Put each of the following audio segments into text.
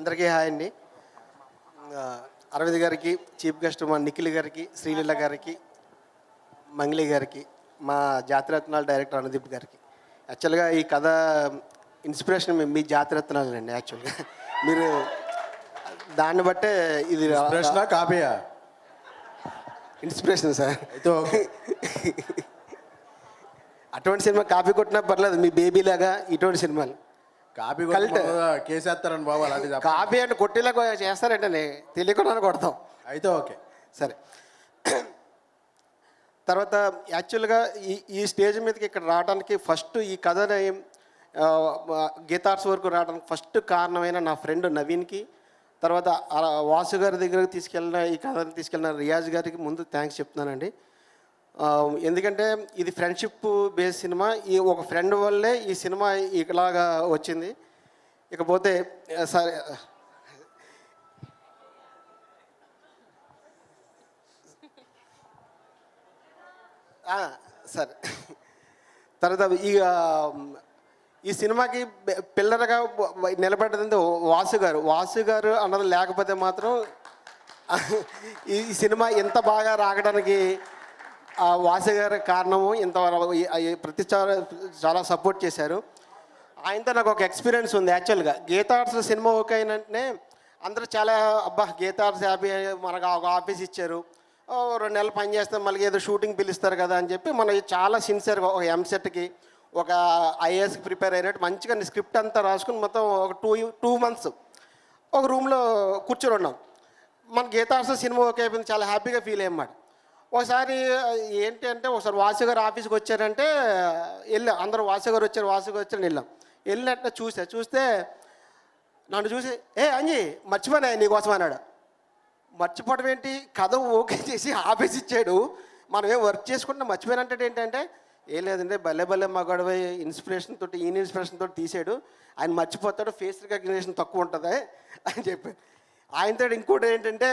అందరికీ హాయ్ అండి. అరవింద్ గారికి, చీఫ్ గెస్ట్ మా నిఖిల్ గారికి, శ్రీలీల గారికి, మంగ్లీ గారికి, మా జాతిరత్నాల డైరెక్టర్ అనుదీప్ గారికి. యాక్చువల్గా ఈ కథ ఇన్స్పిరేషన్ మీ జాతిరత్నాలండి. యాక్చువల్గా మీరు దాన్ని బట్టే ఇది కాపీయా ఇన్స్పిరేషన్ సార్. అయితే అటువంటి సినిమా కాపీ కొట్టినా పర్లేదు, మీ బేబీ లాగా ఇటువంటి సినిమాలు కాపీ కేసేస్తారని బాబు. అలాంటి కాపీ అంటే కొట్టేలాగా చేస్తారంటే తెలియకుండా కొడతాం. అయితే ఓకే సరే. తర్వాత యాక్చువల్గా ఈ స్టేజ్ మీదకి ఇక్కడ రావడానికి ఫస్ట్ ఈ కథని గీతార్ట్స్ వరకు రావడానికి ఫస్ట్ కారణమైన నా ఫ్రెండ్ నవీన్కి, తర్వాత వాసు గారి దగ్గరకు తీసుకెళ్ళిన ఈ కథని తీసుకెళ్ళిన రియాజ్ గారికి ముందు థ్యాంక్స్ చెప్తున్నానండి. ఎందుకంటే ఇది ఫ్రెండ్షిప్ బేస్ సినిమా. ఈ ఒక ఫ్రెండ్ వల్లే ఈ సినిమా ఇలాగా వచ్చింది. ఇకపోతే సరే సరే తర్వాత ఈ సినిమాకి పిల్లలుగా నిలబడ్డదంటే వాసు గారు అన్నది లేకపోతే మాత్రం ఈ సినిమా ఎంత బాగా రాగడానికి వాసు గారి కారణము. ఇంత ప్రతి చాలా సపోర్ట్ చేశారు. ఆయనతో నాకు ఒక ఎక్స్పీరియన్స్ ఉంది. యాక్చువల్గా గీతార్ట్స్ సినిమా ఓకే అయినంటే అందరూ చాలా అబ్బా గీతార్ట్స్ హ్యాపీ, మనకు ఒక ఆఫీస్ ఇచ్చారు, 2 నెలలు పని చేస్తే మళ్ళీ ఏదో షూటింగ్ పిలుస్తారు కదా అని చెప్పి మనం చాలా సిన్సియర్గా ఒక ఎంసెట్కి ఒక ఐఏఎస్కి ప్రిపేర్ అయినట్టు మంచిగా స్క్రిప్ట్ అంతా రాసుకుని మొత్తం ఒక 2 months ఒక రూమ్లో కూర్చొని ఉన్నాం. మన గీతార్ట్స్ సినిమా ఓకే అయిపోయింది, చాలా హ్యాపీగా ఫీల్ అయ్యమాట. ఒకసారి ఏంటి అంటే ఒకసారి వాసు గారు ఆఫీస్కి వచ్చారంటే వెళ్ళాం, అందరూ వాసు గారు వచ్చారని వెళ్ళినట్టు చూస్తే నన్ను చూసి అంజీ మర్చిపోయినా నీకోసం అన్నాడు. మర్చిపోవడం ఏంటి, కథ ఓకే చేసి ఆఫీస్ ఇచ్చాడు, మనం ఏం వర్క్ చేసుకుంటున్నా మర్చిపోయినంటే ఏంటంటే ఏం లేదంటే భలే మా గొడవ ఇన్స్పిరేషన్ తోటి తీసాడు, ఆయన మర్చిపోతాడు, ఫేస్ రికగ్నిషన్ తక్కువ ఉంటుంది అని చెప్పి. ఆయనతో ఇంకోటి ఏంటంటే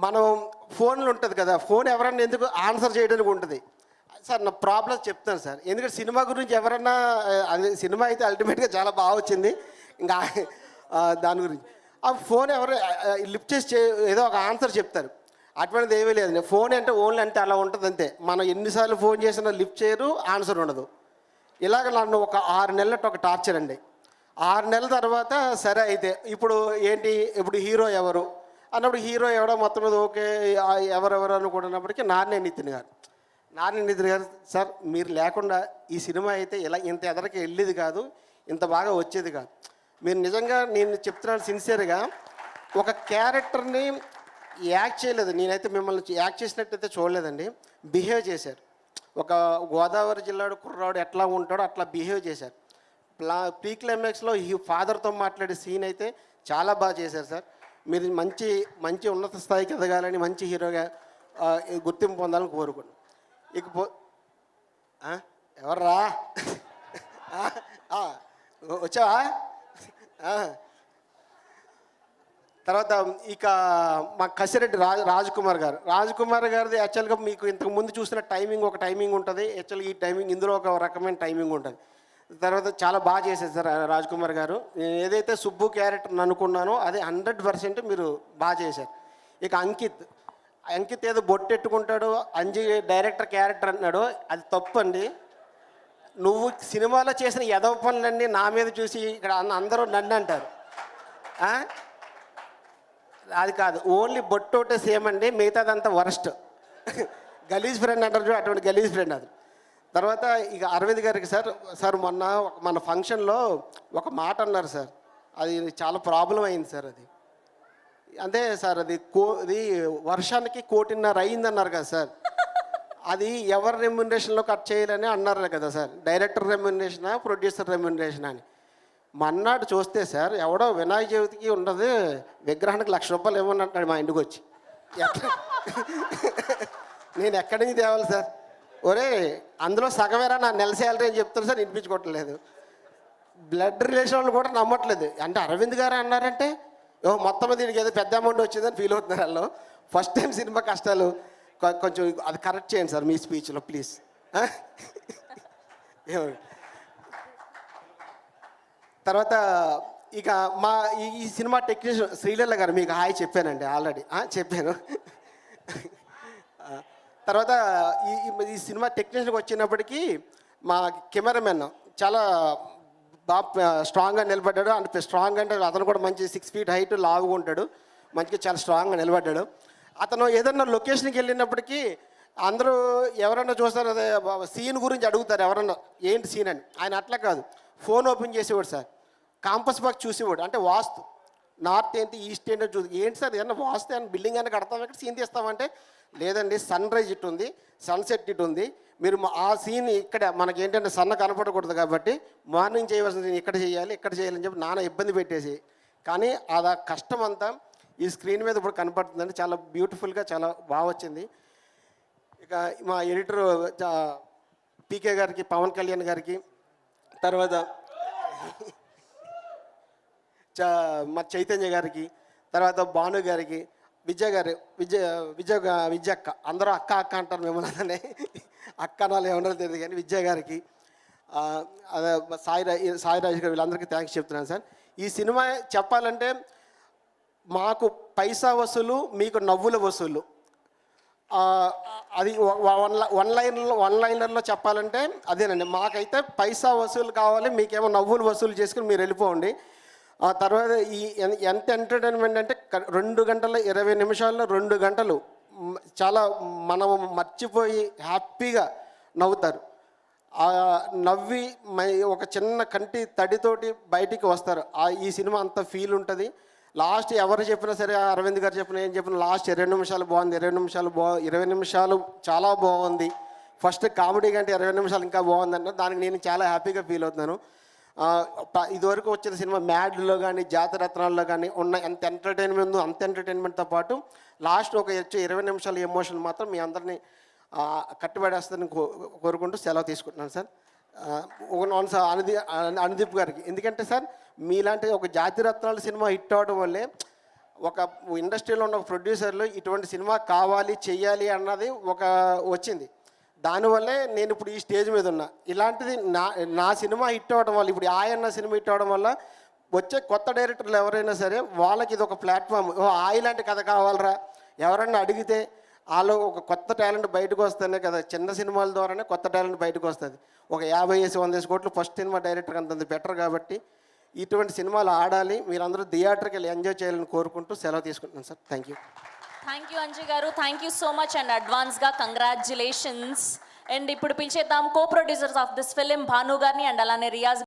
మనం ఫోన్లు ఉంటుంది కదా, ఫోన్ ఎవరన్నా ఎందుకు ఆన్సర్ చేయడానికి ఉంటుంది సార్. నా ప్రాబ్లమ్స్ చెప్తాను సార్, ఎందుకంటే సినిమా గురించి ఎవరన్నా అది సినిమా అయితే అల్టిమేట్గా చాలా బాగా వచ్చింది, ఇంకా దాని గురించి ఆ ఫోన్ ఎవరు లిఫ్ట్ చేసి ఏదో ఒక ఆన్సర్ చెప్తారు. అటువంటిది ఏమీ లేదండి. ఫోన్ అంటే ఓన్లీ అంటే అలా ఉంటుంది అంతే. మనం ఎన్నిసార్లు ఫోన్ చేసినా లిఫ్ట్ చేయరు, ఆన్సర్ ఉండదు. ఇలాగ నన్ను ఒక 6 నెలలట్టు ఒక టార్చర్ అండి. 6 నెలల తర్వాత సరే అయితే ఇప్పుడు హీరో ఎవరు అన్నప్పుడు హీరో ఎవడో మొత్తం మీద ఓకే ఎవరెవరు అనుకుంటున్నప్పటికీ నాని నితిన్ గారు సార్ మీరు లేకుండా ఈ సినిమా అయితే ఇంత ఎదరికి వెళ్ళేది కాదు, ఇంత బాగా వచ్చేది కాదు. మీరు నిజంగా నేను చెప్తున్నాను సిన్సియర్గా, ఒక క్యారెక్టర్ని యాక్ట్ చేయలేదు, నేనైతే మిమ్మల్ని యాక్ట్ చేసినట్టయితే చూడలేదండి. బిహేవ్ చేశారు. ఒక గోదావరి జిల్లాడు కుర్రాడు ఎట్లా ఉంటాడో అట్లా బిహేవ్ చేశారు. ప్రీ క్లైమాక్స్లో ఈ ఫాదర్తో మాట్లాడే సీన్ అయితే చాలా బాగా చేశారు సార్. మీరు మంచి ఉన్నత స్థాయికి ఎదగాలని, మంచి హీరోగా గుర్తింపు పొందాలని కోరుకున్నాను. ఎవర్రా వచ్చావా? తర్వాత ఇక మా కసిరెడ్డి రాజ్కుమార్ గారిది యాక్చువల్గా మీకు ఇంతకు ముందు చూసిన ఒక టైమింగ్ ఉంటుంది. యాక్చువల్గా ఈ టైమింగ్ ఇందులో ఒక రకమైన టైమింగ్ ఉంటుంది. తర్వాత చాలా బాగా చేశారు సార్ రాజ్కుమార్ గారు. నేను ఏదైతే సుబ్బు క్యారెక్టర్ని అనుకున్నానో అది 100% మీరు బాగా చేశారు. ఇక అంకిత్ ఏదో బొట్టెట్టుకుంటాడు, అంజీ డైరెక్టర్ క్యారెక్టర్ అన్నాడు, అది తప్పు అండి. నువ్వు సినిమాలో చేసిన ఎదవ పనులన్నీ నా మీద చూసి ఇక్కడ అందరూ నన్ను అంటారు. అది కాదు, ఓన్లీ బొట్టు ఒకటే సేమ్ అండి, మిగతాదంతా వరస్ట్. గలీజ్ ఫ్రెండ్ అంటారు, అటువంటి గలీజ్ ఫ్రెండ్ అది. తర్వాత ఇక అరవింద్ గారికి సార్ మొన్న మన ఫంక్షన్లో ఒక మాట అన్నారు సార్, అది చాలా ప్రాబ్లం అయింది సార్. అది అంటే సార్ అది వర్షానికి 1.5 కోటి అయిందన్నారు కదా సార్. అది ఎవరి రెమ్యునరేషన్లో కట్ చేయాలని అన్నారు కదా సార్, డైరెక్టర్ రెమ్యునరేషనా ప్రొడ్యూసర్ రెమ్యునరేషనా అని. మన్నాడు చూస్తే సార్ ఎవడో వినాయక చవితికి ఉండదు విగ్రహానికి ₹1,00,000 ఇవ్వనంటాడు మా ఇంటికి వచ్చి. నేను ఎక్కడి నుంచి తేవాలి సార్? ఒరే అందులో సగమేరా నా నెల శాలరీ అని చెప్తారు సార్, వినిపించుకోవట్లేదు. బ్లడ్ రిలేషన్ వాళ్ళు కూడా నమ్మట్లేదు. అంటే అరవింద్ గారు అన్నారంటే మొత్తం దీనికి ఏదో పెద్ద అమౌంట్ వచ్చిందని ఫీల్ అవుతున్నారు వాళ్ళు. ఫస్ట్ టైం సినిమా కష్టాలు కొంచెం అది కరెక్ట్ చేయండి సార్ మీ స్పీచ్లో ప్లీజ్. తర్వాత ఇక మా ఈ సినిమా టెక్నీషియన్ శ్రీలీల గారు మీకు హాయ్ చెప్పానండి ఆల్రెడీ చెప్పాను. తర్వాత ఈ సినిమా టెక్నీషియన్కి వచ్చినప్పటికీ మా కెమెరామెన్ చాలా బాగా స్ట్రాంగ్గా నిలబడ్డాడు. అంటే స్ట్రాంగ్ అంటే అతను కూడా మంచి 6 feet హైట్ లావుగా ఉంటాడు, మంచిగా చాలా స్ట్రాంగ్గా నిలబడ్డాడు. అతను ఏదన్నా లొకేషన్కి వెళ్ళినప్పటికీ అందరూ ఎవరన్నా చూస్తారు అదే సీన్ గురించి అడుగుతారు, ఎవరన్నా ఏంటి సీన్ అని. ఆయన అట్లా కాదు, ఫోన్ ఓపెన్ చేసేవాడు సార్, కాంపస్ బాక్స్ చూసేవాడు. అంటే వాస్తు నార్త్ ఏంటి ఈస్ట్ ఏంటో ఏంటి సార్ ఏమన్నా వాస్తు అని బిల్డింగ్ అని కడతాం, ఇక్కడ సీన్ తీస్తామంటే లేదండి సన్ రైజ్ ఇటు ఉంది, సన్సెట్ ఇటు ఉంది, మీరు ఆ సీన్ ఇక్కడ మనకి ఏంటంటే సన్న కనపడకూడదు కాబట్టి మార్నింగ్ చేయవలసిన సీన్ ఇక్కడ చేయాలి ఇక్కడ చేయాలని చెప్పి నాన్న ఇబ్బంది పెట్టేసి, కానీ అది కష్టం అంతా ఈ స్క్రీన్ మీద ఇప్పుడు కనపడుతుందండి. చాలా బ్యూటిఫుల్గా చాలా బాగా వచ్చింది. ఇక మా ఎడిటర్ పీకే గారికి, పవన్ కళ్యాణ్ గారికి, తర్వాత మా చైతన్య గారికి, తర్వాత భాను గారికి, విజయ్ అక్క, అందరూ అక్క అక్క అంటారు మిమ్మల్ని, అక్క నాలు ఏమన్నా తెలియదు కానీ విజయ్ గారికి, అదే సాయిరాజ్ గారు, వీళ్ళందరికీ థ్యాంక్స్ చెప్తున్నాను సార్. ఈ సినిమా చెప్పాలంటే మాకు పైసా వసూలు, మీకు నవ్వుల వసూలు. అది వన్ లైనర్లో చెప్పాలంటే అదేనండి. మాకైతే పైసా వసూలు కావాలి, మీకేమో నవ్వులు వసూలు చేసుకుని మీరు వెళ్ళిపోండి. ఆ తర్వాత ఎంత ఎంటర్టైన్మెంట్ అంటే 2 గంటల 20 నిమిషాల్లో 2 గంటలు చాలా మనం మర్చిపోయి హ్యాపీగా నవ్వుతారు. నవ్వి ఒక చిన్న కంటి తడితోటి బయటికి వస్తారు. ఈ సినిమా అంత ఫీల్ ఉంటుంది. లాస్ట్ ఎవరు చెప్పినా సరే, అరవింద్ గారు చెప్పినా ఏం చెప్పినా లాస్ట్ 20 నిమిషాలు బాగుంది, 20 నిమిషాలు చాలా బాగుంది. ఫస్ట్ కామెడీ కంటే 20 నిమిషాలు ఇంకా బాగుందంటే దానికి నేను చాలా హ్యాపీగా ఫీల్ అవుతున్నాను. ఇదివరకు వచ్చిన సినిమా మ్యాడ్లో కానీ జాతరత్నాల్లో కానీ ఉన్న ఎంత ఎంటర్టైన్మెంట్ ఉందో అంత ఎంటర్టైన్మెంట్తో పాటు లాస్ట్ ఒక 20 నిమిషాల ఎమోషన్ మాత్రం మీ అందరినీ కట్టుబడేస్తానని కోరుకుంటూ సెలవు తీసుకుంటున్నాను సార్. అనుదీప్ గారికి, ఎందుకంటే సార్ మీలాంటి ఒక జాతిరత్నాల సినిమా హిట్ అవడం వల్లే ఒక ఇండస్ట్రీలో ఉన్న ప్రొడ్యూసర్లు ఇటువంటి సినిమా కావాలి చెయ్యాలి అన్నది ఒక వచ్చింది. దానివల్లే నేను ఇప్పుడు ఈ స్టేజ్ మీద ఉన్నా. ఇలాంటిది నా సినిమా హిట్ అవ్వడం వల్ల, ఇప్పుడు ఆయన సినిమా హిట్ అవ్వడం వల్ల వచ్చే కొత్త డైరెక్టర్లు ఎవరైనా సరే వాళ్ళకి ఇది ఒక ప్లాట్ఫామ్. ఇలాంటి కథ కావాలరా ఎవరన్నా అడిగితే వాళ్ళు ఒక కొత్త టాలెంట్ బయటకు వస్తేనే కదా, చిన్న సినిమాల ద్వారానే కొత్త టాలెంట్ బయటకు వస్తుంది. ఒక 50-100 కోట్లు ఫస్ట్ సినిమా డైరెక్టర్ అంత బెటర్. కాబట్టి ఇటువంటి సినిమాలు ఆడాలి, మీరందరూ థియేటర్కి ఎంజాయ్ చేయాలని కోరుకుంటూ సెలవు తీసుకుంటున్నాను sir. Thank you Anju garu, thank you so much and అడ్వాన్స్గా కంగ్రాచులేషన్స్. అండ్ ఇప్పుడు పిలిచేద్దాం co producers of this film Bhanu గారిని అండ్ అలానే రియాజ్